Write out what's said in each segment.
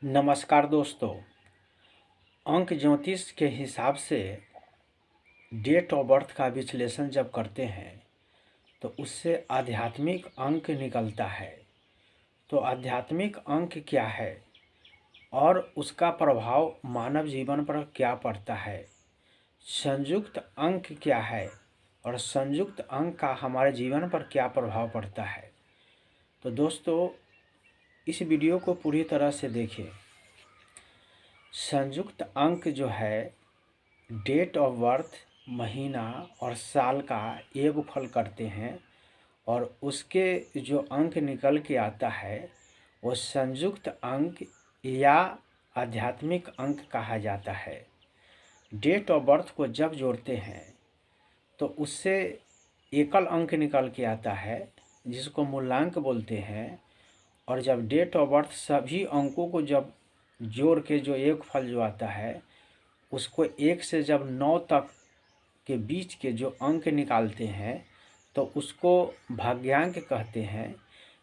नमस्कार दोस्तों। अंक ज्योतिष के हिसाब से डेट ऑफ बर्थ का विश्लेषण जब करते हैं तो उससे आध्यात्मिक अंक निकलता है। तो आध्यात्मिक अंक क्या है और उसका प्रभाव मानव जीवन पर क्या पड़ता है, संयुक्त अंक क्या है और संयुक्त अंक का हमारे जीवन पर क्या प्रभाव पड़ता है। तो दोस्तों, इस वीडियो को पूरी तरह से देखिए। संयुक्त अंक जो है डेट ऑफ बर्थ, महीना और साल का योगफल करते हैं और उसके जो अंक निकल के आता है वो संयुक्त अंक या आध्यात्मिक अंक कहा जाता है। डेट ऑफ बर्थ को जब जोड़ते हैं तो उससे एकल अंक निकल के आता है जिसको मूलांक बोलते हैं। और जब डेट ऑफ बर्थ सभी अंकों को जब जोड़ के जो योगफल जो आता है उसको 1 से जब 9 तक के बीच के जो अंक निकालते हैं तो उसको भाग्यांक कहते हैं।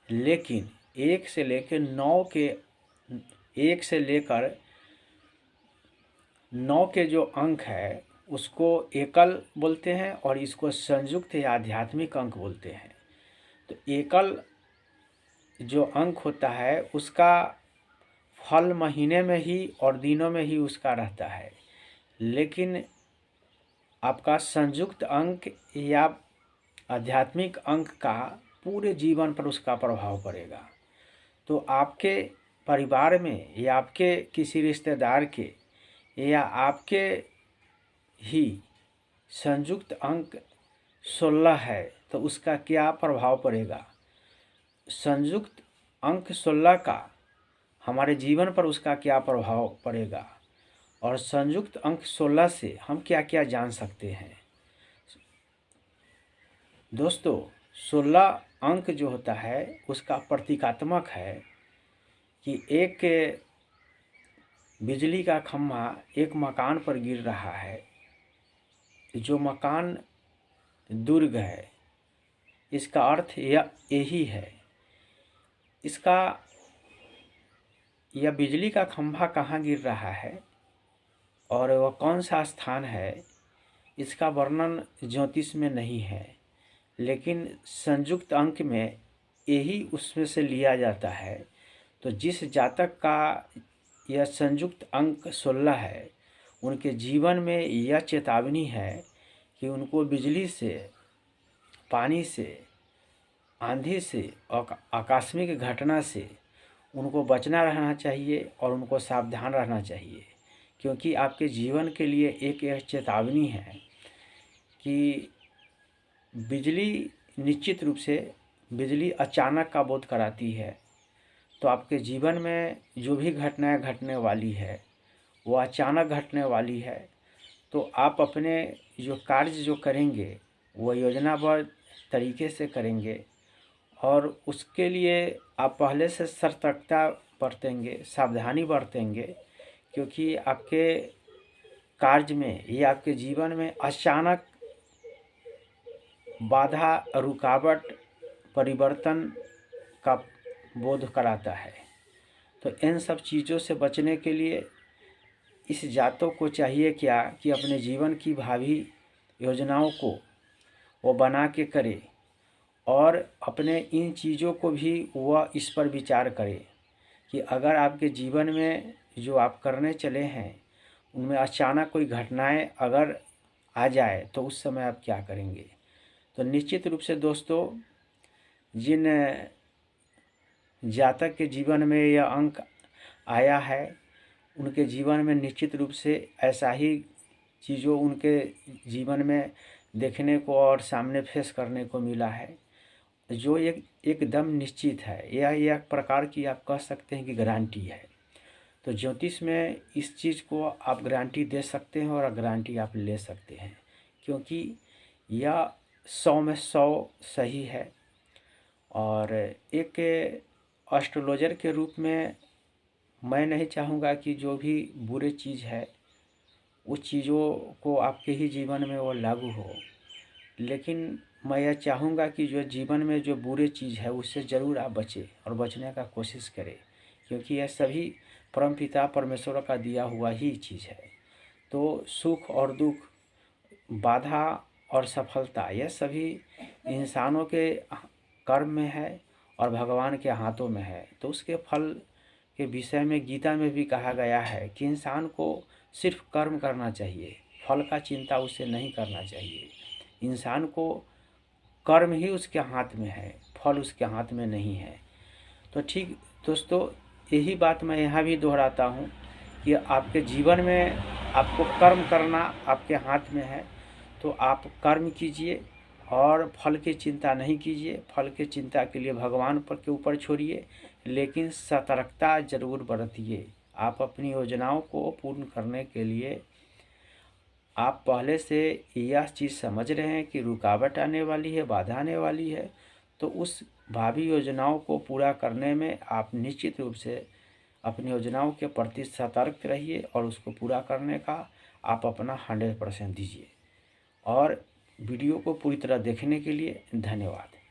लेकिन 1 से लेकर 9 के 1 से लेकर 9 के जो अंक है उसको एकल बोलते हैं और इसको संयुक्त या आध्यात्मिक अंक बोलते हैं। तो एकल जो अंक होता है उसका फल महीने में ही और दिनों में ही उसका रहता है, लेकिन आपका संयुक्त अंक या आध्यात्मिक अंक का पूरे जीवन पर उसका प्रभाव पड़ेगा। तो आपके परिवार में या आपके किसी रिश्तेदार के या आपके ही संयुक्त अंक 16 है तो उसका क्या प्रभाव पड़ेगा। संयुक्त अंक 16 का हमारे जीवन पर उसका क्या प्रभाव पड़ेगा और संयुक्त अंक 16 से हम क्या क्या जान सकते हैं। दोस्तों, 16 अंक जो होता है उसका प्रतीकात्मक है कि एक बिजली का खम्भा एक मकान पर गिर रहा है। जो मकान दुर्ग है, इसका अर्थ यही है। इसका यह बिजली का खम्भा कहाँ गिर रहा है और वह कौन सा स्थान है, इसका वर्णन ज्योतिष में नहीं है, लेकिन संयुक्त अंक में यही उसमें से लिया जाता है। तो जिस जातक का यह संयुक्त अंक 16 है उनके जीवन में यह चेतावनी है कि उनको बिजली से, पानी से, आंधी से और आकस्मिक घटना से उनको बचना रहना चाहिए और उनको सावधान रहना चाहिए, क्योंकि आपके जीवन के लिए एक यह चेतावनी है कि बिजली निश्चित रूप से बिजली अचानक का बोध कराती है। तो आपके जीवन में जो भी घटनाएं घटने वाली है वो अचानक घटने वाली है। तो आप अपने जो कार्य जो करेंगे वो योजनाबद्ध तरीके से करेंगे और उसके लिए आप पहले से सतर्कता बरतेंगे, सावधानी बरतेंगे, क्योंकि आपके कार्य में या आपके जीवन में अचानक बाधा, रुकावट, परिवर्तन का बोध कराता है। तो इन सब चीज़ों से बचने के लिए इस जातों को चाहिए क्या कि अपने जीवन की भावी योजनाओं को वो बना के करे और अपने इन चीज़ों को भी वह इस पर विचार करे कि अगर आपके जीवन में जो आप करने चले हैं उनमें अचानक कोई घटनाएं अगर आ जाए तो उस समय आप क्या करेंगे। तो निश्चित रूप से दोस्तों, जिन जातक के जीवन में यह अंक आया है उनके जीवन में निश्चित रूप से ऐसा ही चीज़ों उनके जीवन में देखने को और सामने फेस करने को मिला है, जो एकदम निश्चित है। यह एक प्रकार की आप कह सकते हैं कि गारंटी है। तो ज्योतिष में इस चीज़ को आप गारंटी दे सकते हैं और गारंटी आप ले सकते हैं, क्योंकि यह 100 में 100 सही है। और एक एस्ट्रोलॉजर के रूप में मैं नहीं चाहूँगा कि जो भी बुरे चीज़ है उस चीज़ों को आपके ही जीवन में वो लागू हो, लेकिन मैं यह चाहूँगा कि जो जीवन में जो बुरे चीज़ है उससे ज़रूर आप बचें और बचने का कोशिश करें, क्योंकि यह सभी परमपिता परमेश्वर का दिया हुआ ही चीज़ है। तो सुख और दुख, बाधा और सफलता, यह सभी इंसानों के कर्म में है और भगवान के हाथों में है। तो उसके फल के विषय में गीता में भी कहा गया है कि इंसान को सिर्फ कर्म करना चाहिए, फल का चिंता उसे नहीं करना चाहिए। इंसान को कर्म ही उसके हाथ में है, फल उसके हाथ में नहीं है। तो ठीक दोस्तों, यही बात मैं यहाँ भी दोहराता हूँ कि आपके जीवन में आपको कर्म करना आपके हाथ में है, तो आप कर्म कीजिए और फल की चिंता नहीं कीजिए। फल की चिंता के लिए भगवान पर के ऊपर छोड़िए, लेकिन सतर्कता जरूर बरतिए। आप अपनी योजनाओं को पूर्ण करने के लिए आप पहले से यह चीज़ समझ रहे हैं कि रुकावट आने वाली है, बाधा आने वाली है, तो उस भावी योजनाओं को पूरा करने में आप निश्चित रूप से अपनी योजनाओं के प्रति सतर्क रहिए और उसको पूरा करने का आप अपना 100% दीजिए। और वीडियो को पूरी तरह देखने के लिए धन्यवाद।